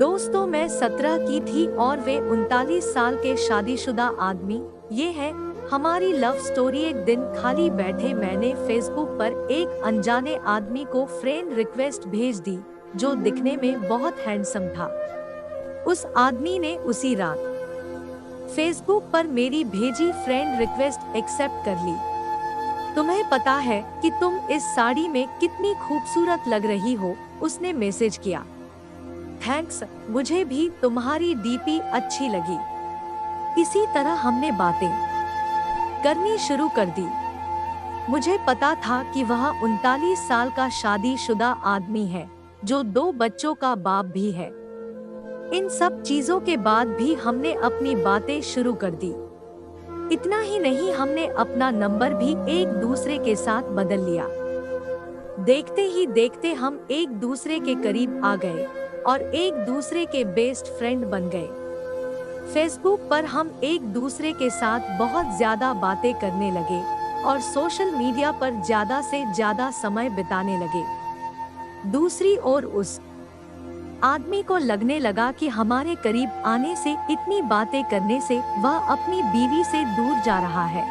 दोस्तों, मैं 17 की थी और वे 39 साल के शादीशुदा आदमी। ये है हमारी लव स्टोरी। एक दिन खाली बैठे मैंने फेसबुक पर एक अनजाने आदमी को फ्रेंड रिक्वेस्ट भेज दी, जो दिखने में बहुत हैंडसम था। उस आदमी ने उसी रात फेसबुक पर मेरी भेजी फ्रेंड रिक्वेस्ट एक्सेप्ट कर ली। तुम्हें पता है कि तुम इस साड़ी में कितनी खूबसूरत लग रही हो, उसने मैसेज किया। थैंक्स, मुझे भी तुम्हारी डीपी अच्छी लगी। इसी तरह हमने बातें करनी शुरू कर दी। मुझे पता था कि वह 39 साल का शादीशुदा आदमी है, जो 2 बच्चों का बाप भी है। इन सब चीजों के बाद भी हमने अपनी बातें शुरू कर दी। इतना ही नहीं, हमने अपना नंबर भी एक दूसरे के साथ बदल लिया। देखते ही देखते हम एक दूसरे के करीब आ गए और एक दूसरे के बेस्ट फ्रेंड बन गए। फेसबुक पर हम एक दूसरे के साथ बहुत ज्यादा बातें करने लगे और सोशल मीडिया पर ज्यादा से ज्यादा समय बिताने लगे। दूसरी ओर उस आदमी को लगने लगा कि हमारे करीब आने से, इतनी बातें करने से वह अपनी बीवी से दूर जा रहा है।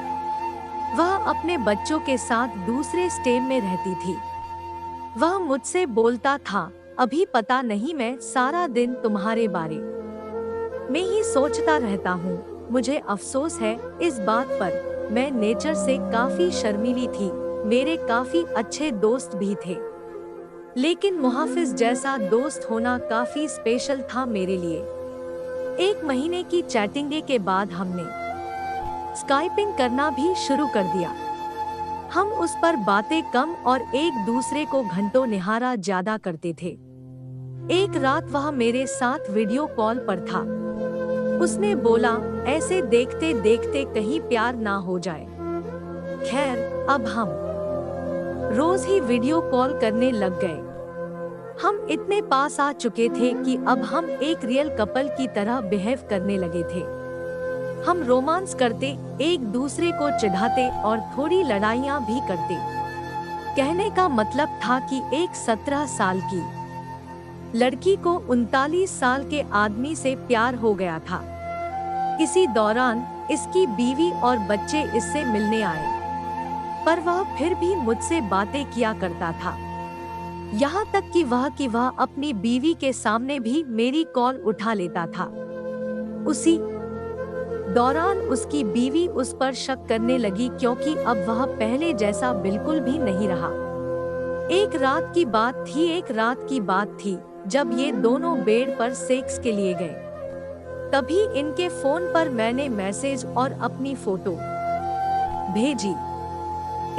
वह अपने बच्चों के साथ दूसरे स्टेट में रहती थी। वह मुझसे बोलता था, अभी पता नहीं, मैं सारा दिन तुम्हारे बारे में ही सोचता रहता हूँ। मुझे अफसोस है इस बात पर। मैं नेचर से काफी शर्मीली थी। मेरे काफी अच्छे दोस्त भी थे, लेकिन मुहाफिज जैसा दोस्त होना काफी स्पेशल था मेरे लिए। 1 महीने की चैटिंग के बाद हमने स्काइपिंग करना भी शुरू कर दिया। हम उस पर बातें कम और एक दूसरे को घंटों निहारा ज्यादा करते थे। एक रात वह मेरे साथ वीडियो कॉल पर था। उसने बोला, ऐसे देखते देखते कहीं प्यार ना हो जाए। खैर, अब हम रोज ही वीडियो कॉल करने लग गए। हम इतने पास आ चुके थे कि अब हम एक रियल कपल की तरह बिहेव करने लगे थे। हम रोमांस करते, एक दूसरे को चिढ़ाते और थोड़ी लड़ाइयाँ भी करते। कहने का मतलब था कि एक 17 साल की लड़की को 39 साल के आदमी से प्यार हो गया था। इसी दौरान इसकी बीवी और बच्चे इससे मिलने आए, पर वह फिर भी मुझसे बातें किया करता था। यहाँ तक कि वह अपनी बीवी के सामने भी मेरी कॉल उठा लेता था। उसी दौरान उसकी बीवी उस पर शक करने लगी, क्योंकि अब वह पहले जैसा बिल्कुल भी नहीं रहा। एक रात की बात थी जब ये दोनों बेड पर सेक्स के लिए गए। तभी इनके फोन पर मैंने मैसेज और अपनी फोटो भेजी।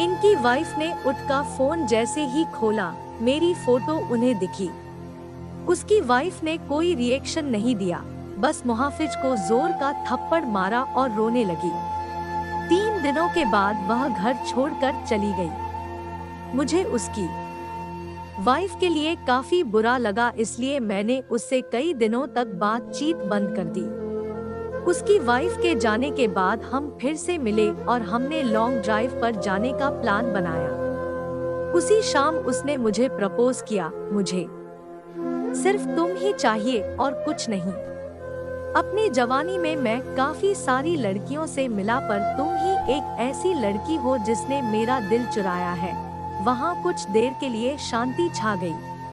इनकी वाइफ ने उठकर फोन जैसे ही खोला, मेरी फोटो उन्हें दिखी। उसकी वाइफ ने कोई रिएक्शन नहीं दिया, बस मुहाफिज को जोर का थप्पड़ मारा और रोने लगी। 3 दिनों के बाद वह घर छोड़कर चली गई। मुझे उसकी वाइफ के लिए काफी बुरा लगा, इसलिए मैंने उससे कई दिनों तक बातचीत बंद कर दी। उसकी वाइफ के जाने के बाद हम फिर से मिले और हमने लॉन्ग ड्राइव पर जाने का प्लान बनाया। उसी शाम उसने मुझे प्रपोज किया। मुझे सिर्फ तुम ही चाहिए और कुछ नहीं। अपनी जवानी में मैं काफी सारी लड़कियों से मिला, पर तुम ही एक ऐसी लड़की हो जिसने मेरा दिल चुराया है। वहाँ कुछ देर के लिए शांति छा गई।